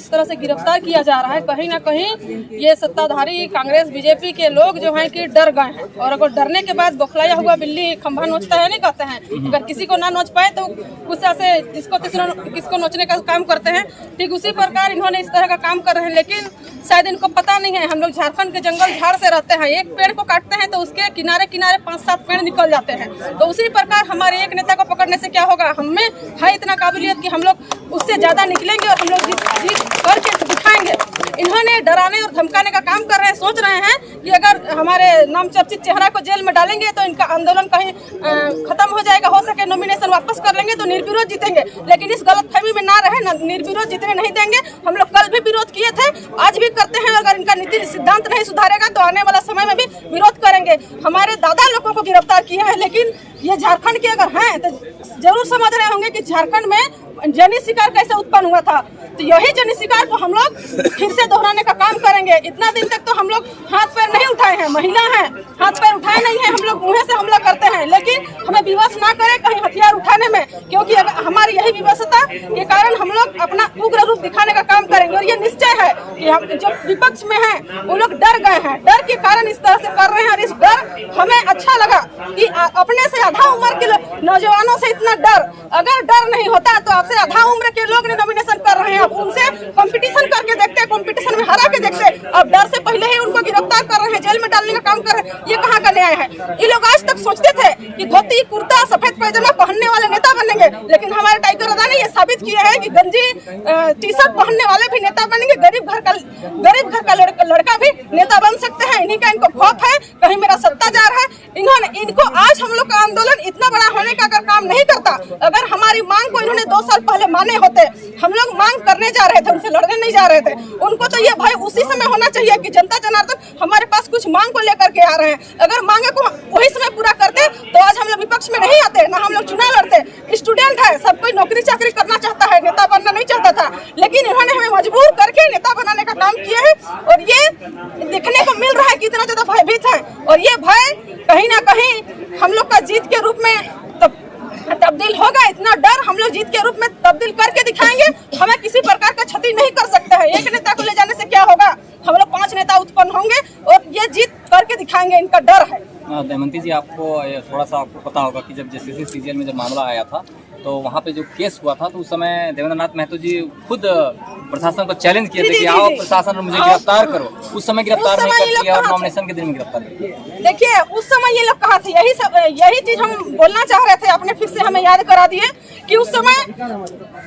इस तरह से गिरफ्तार किया जा रहा है, कहीं ना कहीं ये सत्ताधारी कांग्रेस बीजेपी के लोग जो हैं कि डर गए हैं। और अगर डरने के बाद बौखलाया हुआ बिल्ली खंभा नोचता है नहीं कहते हैं, अगर किसी को ना नोच पाए तो गुस्सा से किसको नोचने का काम करते हैं। ठीक उसी प्रकार इन्होंने इस तरह का काम कर रहे हैं, लेकिन शायद इनको पता नहीं है। हम लोग झारखंड के जंगल झाड़ से रहते हैं, एक पेड़ को काटते हैं तो उसके किनारे किनारे 5-7 पेड़ निकल जाते हैं। तो उसी प्रकार हमारे एक नेता को पकड़ने से क्या होगा, हमें है इतना काबिलियत कि हम लोग उससे ज्यादा निकलेंगे और हम लोग जीत करके दिखाएंगे। इन्होंने डराने और धमकाने का काम कर रहे हैं, सोच रहे हैं कि अगर हमारे नाम चर्चित चेहरा को जेल में डालेंगे तो इनका आंदोलन कहीं खत्म हो जाएगा, हो सके नॉमिनेशन वापस कर लेंगे तो निर्विरोध जीतेंगे। लेकिन इस गलतफहमी में ना रहे, निर्विरोध जीतने नहीं देंगे। हम लोग कल भी विरोध किए थे, आज भी करते हैं। अगर इनका नीति सिद्धांत नहीं सुधारेगा तो आने वाला समय में भी विरोध करेंगे। हमारे दादा लोगों को गिरफ्तार किया है, लेकिन ये झारखंड के अगर हैं तो जरूर समझ रहे होंगे कि झारखंड में जनी शिकार कैसे उत्पन्न हुआ था। तो यही जनी शिकार को हम लोग फिर से दोहराने का काम करेंगे। इतना दिन तक तो हम लोग हाथ पैर नहीं उठाए हैं, महिला हैं, हाथ पैर उठाए नहीं है, हम लोग मुँह से हमला करते हैं। लेकिन हमें विवश ना करें कहीं हथियार उठाने में, क्योंकि हमारी यही विवशता के कारण हम लोग अपना उग्र रूप दिखाने का काम करेंगे। और ये निश्चय है कि हम जो विपक्ष में हैं वो लोग डर गए हैं, डर के कारण इस तरह से कर रहे हैं। और इस डर हमें अच्छा लगा कि अपने से आधा उम्र के नौजवानों से इतना डर, अगर डर नहीं होता तो आपसे आधा उम्र के लोग नॉमिनेशन कर रहे हैं, आप उनसे कंपटीशन करके देखते, कंपटीशन में हरा के देखते। अब डर से पहले ही उनको गिरफ्तार कर रहे हैं, जेल में डालने का काम कर रहे हैं। ये कहाँ का न्याय है? ये लोग आज तक सोचते थे कि धोती कुर्ता सफेद पैजामा पहनने वाले नेता बनेंगे, लेकिन हमारे टाइगर अदा ने ये साबित किया है कि गंजी टी शर्ट पहनने वाले भी नेता बनेंगे, गरीब घर का लड़का भी नेता बन सकते हैं। इन्हीं का इनको खौफ है कहीं मेरा सत्ता जा रहा है। इनको आज हम लोग का आंदोलन इतना बड़ा होने का अगर काम नहीं करता, अगर हमारी मांग को इन्होंने 2 साल पहले माने होते, हम लोग मांग करने जा रहे थे, उनसे लड़ने नहीं जा रहे थे। उनको तो ये भय उसी समय होना चाहिए कि जनता जनार्दन हमारे पास कुछ मांग को लेकर के आ रहे हैं। अगर मांगे को वही समय पूरा करते तो आज हम लोग विपक्ष में नहीं आते, ना हम लोग चुनाव लड़ते। स्टूडेंट है, सब कोई नौकरी चाकरी करना चाहता है, नेता बनना नहीं चाहता था, लेकिन इन्होंने हमें मजबूर करके नेता बनाने का काम किया है। और ये देखने को मिल रहा है कि इतना ज्यादा भयभीत है। और ये भय कहीं ना कहीं हम लोग का जीत के रूप में तब्दील होगा। इतना डर हम लोग जीत के रूप में तब्दील करके दिखाएंगे। हमें किसी प्रकार का क्षति नहीं कर सकते हैं। एक नेता को ले जाने से क्या होगा, हम लोग 5 नेता उत्पन्न होंगे और ये जीत करके दिखाएंगे। इनका डर है। दमयंती जी, आपको थोड़ा सा आपको पता होगा कि जब जेसीसी सीजीएल में जब मामला आया था तो वहाँ पे जो केस हुआ था तो उस समय देवेंद्र नाथ महतो जी खुद प्रशासन को चैलेंज किए थे कि आओ प्रशासन मुझे गिरफ्तार करो। उस समय गिरफ्तार नहीं कर किया और नॉमिनेशन के दिन में गिरफ्तार किया। देखिए उस समय ये लोग कहा थे, यही चीज हम बोलना चाह रहे थे, आपने फिर से हमें याद करा दिए कि उस समय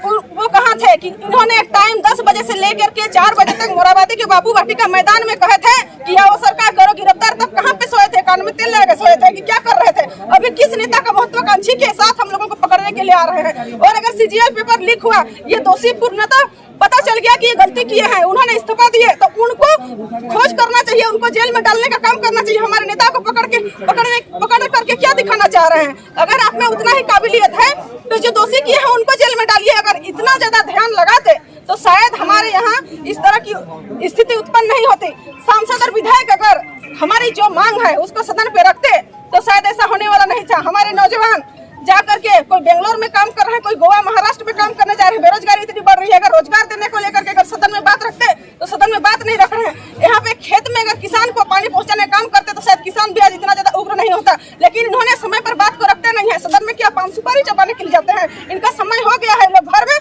वो कहाँ थे कि इन्होंने एक टाइम 10 बजे से लेकर के 4 बजे तक मोराबादी के बाबू वाटिका मैदान में कहे थे कि आओ सरकार करो गिरफ्तार। तब कहाँ पे सोए थे, कान में तेल लगा के सोए थे कि क्या कर रहे थे? अभी किस नेता का महत्वाकांक्षी के साथ हम लोगों को पकड़ने के लिए आ रहे हैं? और अगर सीजीएल पेपर लीक हुआ, ये दोषी पूर्णतः पता चल गया कि ये गलती किए हैं, उन्होंने इस्तीफा दिए, तो उनको खोज करना चाहिए, उनको जेल में डालने का काम करना चाहिए। हमारे नेता को पकड़ करके क्या दिखाना चाह रहे हैं? अगर आप में उतना ही काबिलियत है तो जो दोषी किए हैं उनको जेल में डालिए। अगर इतना ज्यादा ध्यान लगाते तो शायद हमारे यहाँ इस तरह की स्थिति उत्पन्न नहीं होती। सांसद और विधायक अगर हमारी जो मांग है उसको सदन पे रखते तो शायद ऐसा होने वाला नहीं था। हमारे नौजवान जा करके कोई बेंगलोर में काम कर रहे हैं, कोई गोवा महाराष्ट्र में काम करने जा रहे हैं, बेरोजगारी इतनी बढ़ रही है। अगर रोजगार देने को लेकर के अगर सदन में बात रखते तो सदन में बात नहीं रख रहे हैं। यहाँ पे खेत में अगर किसान को पानी पहुँचाने का काम करते तो शायद किसान भी आज इतना ज्यादा उग्र नहीं होता। लेकिन इन्होंने समय पर बात को रखते नहीं है। सदन में क्या पान सुपारी चबाने के लिए जाते हैं? इनका समय हो गया है, लोग घर में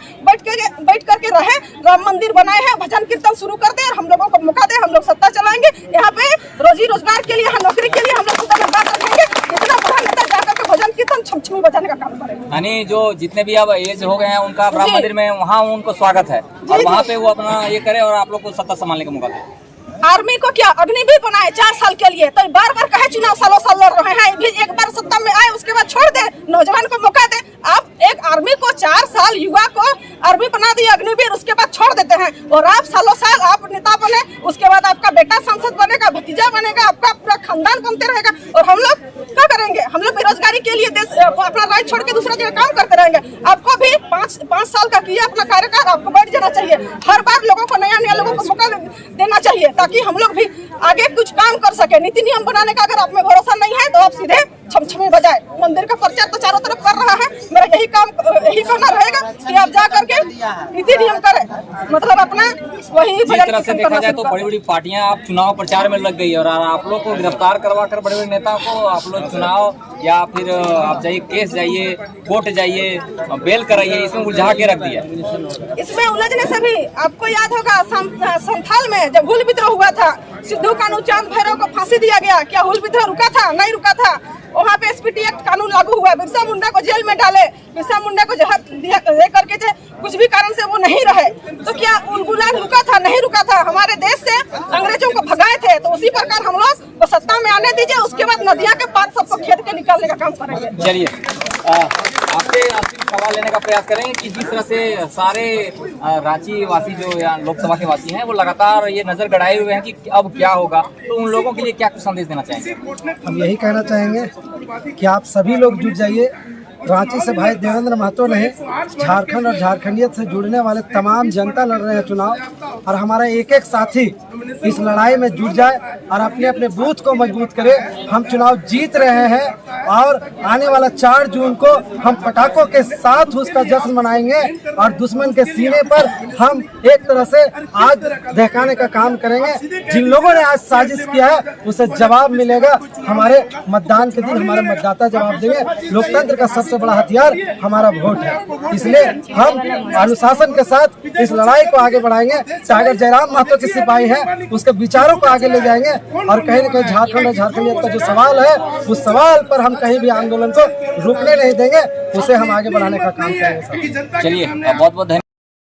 बैठ करके रहे, राम मंदिर बनाए हैं, भजन कीर्तन शुरू कर दे, हम लोगों को मौका दे, हम लोग सत्ता चलाएंगे। यहाँ पे रोजी रोजगार के लिए, यहाँ नौकरी के लिए हम लोग सदन में बात रखेंगे। इतना बड़ा नेता जाकर के भजन कीर्तन छमछमी बजाने का काम करेंगे। यानी जो जितने भी अब एज हो गए हैं उनका राम मंदिर में वहाँ उनको स्वागत है और वहाँ पे वो अपना ये करे और आप लोग को सत्ता संभालने का मौका दे। आर्मी को क्या अग्निवीर बनाए 4 साल के लिए, तो बार बार कहे चुनाव सालों साल लड़ रहे हैं, भी एक बार सत्ता में आए उसके बाद छोड़ दे, नौजवान को मौका दे। आप एक आर्मी को 4 साल युवा को आर्मी बना दिए अग्निवीर, उसके बाद छोड़ देते हैं। और आप सालों साल आप नेता बने, उसके बाद आपका बेटा सांसद बनेगा, भतीजा बनेगा, आपका पूरा खानदान बनते रहेगा। और हम लोग क्या करेंगे? हम लोग बेरोजगारी के लिए देश अपना राज्य छोड़ के दूसरा जगह काम करते रहेंगे। आपको भी 5 साल का किया अपना कार्यकाल, आपको बैठ जाना चाहिए। हर बार लोगों को नया लोगों को मौका देना चाहिए ताकि हम लोग भी आगे कुछ काम कर सके। नीति नियम बनाने का अगर आप में भरोसा नहीं है तो आप सीधे छमछमे बजाए। मंदिर का प्रचार तो चारों तरफ कर रहा है, मेरा यही कहना रहेगा कि आप जा करके नीति नियम करें, मतलब अपना वही जिस तरह से देखा जाए तो बड़ी बड़ी पार्टियां आप चुनाव प्रचार में लग गई और आप लोग को गिरफ्तार करवा कर बड़े बड़े नेताओं को आप लोग चुनाव या फिर आप जाइए केस जाइए कोर्ट जाइए बेल कराइए, इसमें उलझा के रख दिया। इसमें उलझने से भी आपको याद होगा संथाल में जब हुल विद्रोह हुआ था, सिद्धू कानू चांद भैरव को फांसी दिया गया, क्या हुल विद्रोह रुका था? नहीं रुका था। वहाँ पे एसपीटी एक्ट कानून लागू हुआ, बिरसा मुंडा को जेल में डाले, बिरसा मुंडा को जहर दे करके कुछ भी कारण से वो नहीं रहे, तो क्या गुलाम रुका था? नहीं रुका था। हमारे देश से अंग्रेजों को भगाए थे, तो उसी प्रकार हम लोग को सत्ता में आने दीजिए, उसके बाद नदिया के पार सबको खेद के निकालने का काम करेंगे। चलिए आपसे सवाल लेने का प्रयास करेंगे कि जिस तरह से सारे रांची वासी जो या लोकसभा के वासी हैं वो लगातार ये नजर गड़ाए हुए हैं कि अब क्या होगा, तो उन लोगों के लिए क्या कुछ संदेश देना चाहेंगे? हम यही कहना चाहेंगे कि आप सभी लोग जुट जाइए। रांची से भाई देवेंद्र महतो नहीं, झारखंड और झारखंडियत से जुड़ने वाले तमाम जनता लड़ रहे हैं चुनाव, और हमारा एक एक साथी इस लड़ाई में जुट जाए और अपने अपने बूथ को मजबूत करे। हम चुनाव जीत रहे हैं और आने वाला 4 जून को हम पटाखों के साथ उसका जश्न मनाएंगे और दुश्मन के सीने पर हम एक तरह से आग दहकाने का काम करेंगे। जिन लोगों ने आज साजिश किया है उसे जवाब मिलेगा। हमारे मतदान के दिन हमारे मतदाता जवाब देंगे। लोकतंत्र का सबसे बड़ा हथियार हमारा वोट है, इसलिए हम अनुशासन के साथ इस लड़ाई को आगे बढ़ाएंगे। टाइगर जयराम महतो के सिपाही हैं, उसके विचारों को आगे ले जाएंगे और कहीं न कहीं झारखंड और झारखंडियत का जो सवाल है उस सवाल पर हम कहीं भी आंदोलन को रुकने नहीं देंगे, उसे हम आगे बढ़ाने का काम करेंगे। चलिए बहुत बहुत धन्यवाद।